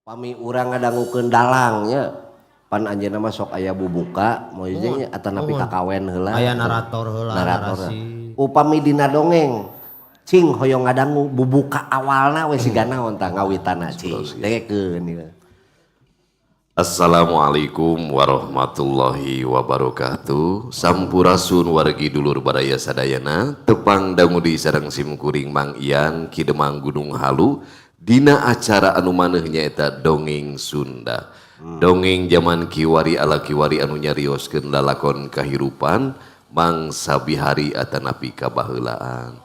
Pami urang ngadangukeun dalangnya pan anjeunna mah sok aya bubuka moal jeung atuh nepi ka kawen heula aya narator heula narasi upami dina dongeng cing hoyong ngadangu bubuka awalna we siga naon tah ngawitana cing dekeun ieu. Assalamualaikum warahmatullahi wabarakatuh. Sampurasun wargi dulur baraya sadayana tepang dangudi sareng simkuring Mang Ian Kidemang Gunung Halu dina acara anu manehnya eta dongeng Sunda. Dongeng zaman kiwari ala kiwari anu nyarioskeun lalakon kahirupan mangsa bihari atanapi kabaheulaan.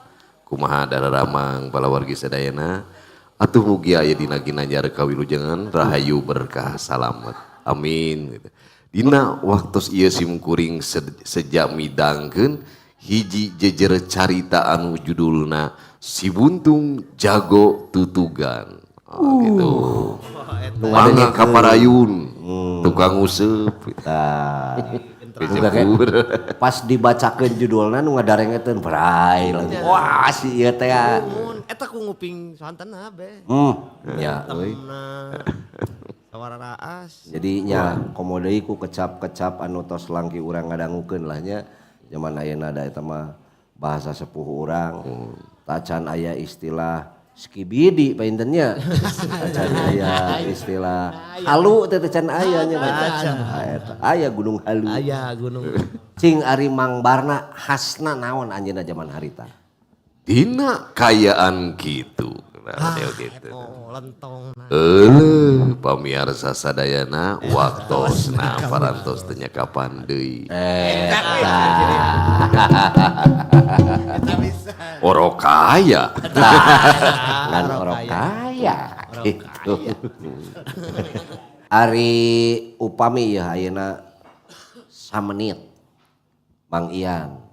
Kumaha dararamang bala wargi sadayana? Atuh mugi aya dina ginanjar kawilujengan rahayu berkah salamet. Amin. Dina waktos ieu simkuring sejak midangkeun hiji jejer carita anu judulna Si Buntung Jago Tutugan. Oh, gitu. Mangga kaparayun, tukang useup. Pas dibacakeun judulna nu ngadarengeteun bray. Wah si ieu teh. eta ku nguping santenna be. Ya euy. Sawara raas. Jadi nya komo deui ku kecap-kecap anu tos langki urang ngadangukeun lah nya. Zaman ayeuna da eta mah bahasa sepuh urang. Tacan aya istilah skibidi paintennya. Tacan aya istilah halu teh tacan aya nya. Aya gunung halu. Aya gunung. Cing ari mangbarna khasna naon anjeunna zaman harita? Dina kayaan kitu. Gitu. Oh, lentong. Pamirsa sadayana waktosna parantos teu nya kapan deui. Orokaya. Ngan orokaya. Ari upami ya ayeuna samenit Mang Ian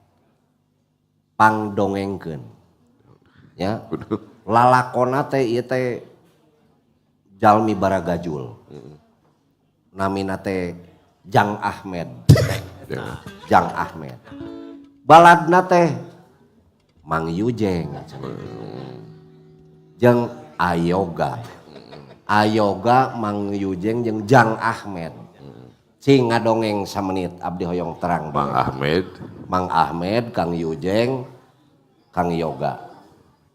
pangdongengkeun. Ya. Lalakona teh ieu teh jalmi baragajul. Namina teh Jang Ahmed. Jang Ahmed. Baladna teh Mang Yujeng. Jeung Ayoga. Ayoga Mang Yujeng jeung Jang Ahmed. Cing ngadongeng samenit abdi hoyong terang. Mang Ahmed. Mang Ahmed, Kang Yujeng, Kang Yoga.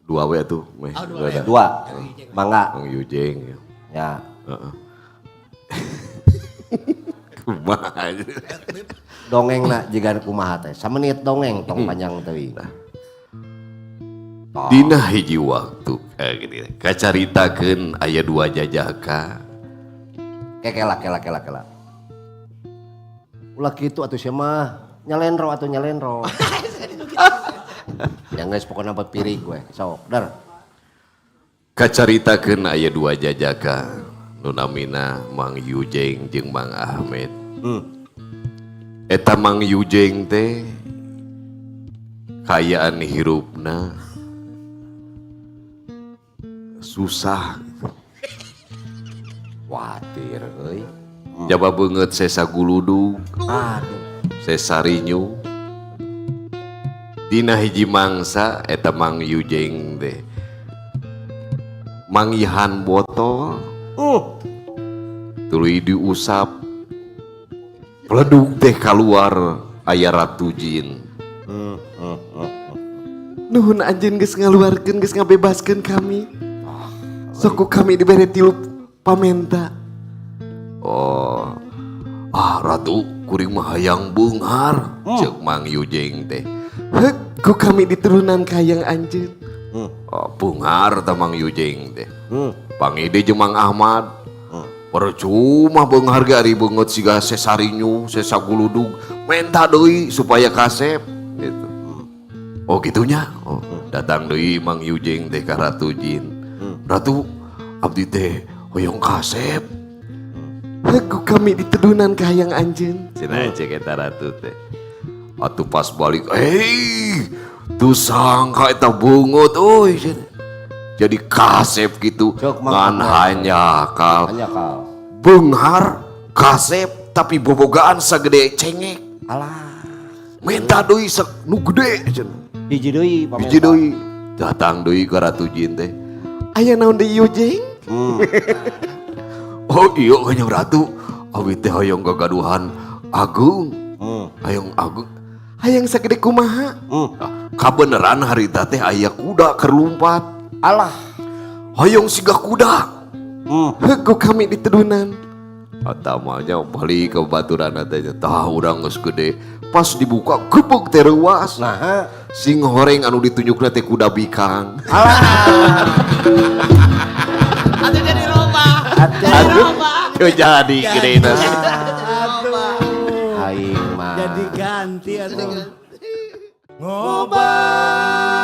Dua we tuh. Dua. Mangga. Mang Yujeng. Ya. Kumaha. Dongengna jiga kumaha teh. Samenit dongeng tong panjang teuing. Dina hiji waktu gini. Kacaritakeun aya dua jajaka. Kela. Ulah kitu atuh sia mah nyalenro atuh nyalenro. Yang guys pokoknya buat piring gue, sok dar. Kacaritakeun aya dua jajaka, nu namina Mang Yujeng jeung Mang Ahmed. Eta Mang Yujeng teh kayaan hirupna susah. Watir euy. Jaba beungeut sesa guludug. Aduh, sesa rinyu. Dina hiji mangsa eta Mang Yujeng teh mangihan botol tuluy diusap pledug teh keluar aya Ratu Jin. Nuhun anjeun geus ngaluarkeun geus ngabebaskeun kami. Sok kami dibere tilu pamenta. Oh. Ratu kuring mah hayang beunghar ceuk Mang Yujeng teh. Ku kami diturunan kayang anjeun. Beunghar tah Mang Yujeng teh. Pangide jeung Mang Ahmad. Percuma beunghar ge ari beungeut siga sesarinyu, sesa guludug, menta deui supaya kasep gitu. Oh gitunya. Oh, datang deui Mang Yujeng teh ka Ratu Jin. Ratu, abdi teh hoyong kasep. Ku kami diturunan kayang anjeun. Cenah cek eta Ratu teh. Atuh pas balik, tuh sangka eta beungeut euy. Jadi kasep gitu, ngan hanyakal. Beunghar, kasep, tapi bobogaan sagede cengek. alah. Menta deui nu gede cenah. Hiji deui pamenta. Hiji deui. Datang deui ka Ratu Jin teh. Aya naon deui Yujeng? Oh iya Kanjeng Ratu, abi teh hayang gagaduhan Agung. Hayang Agung. Hayang sagede kumaha? Kabeneran harita teh aya kuda keur lumpat. Alah. Hayang siga kuda. Heuh kami ditedunan. Atamanya balik ke baturan teh tah urang geus gede. Pas dibuka gebeg teh reuas. Nah, Sing horeng anu ditunjukna teh kuda bikang. Atuh jadi loba. Aduh, jadi gede nas. aing mah. Jadi ganti atau ngobat.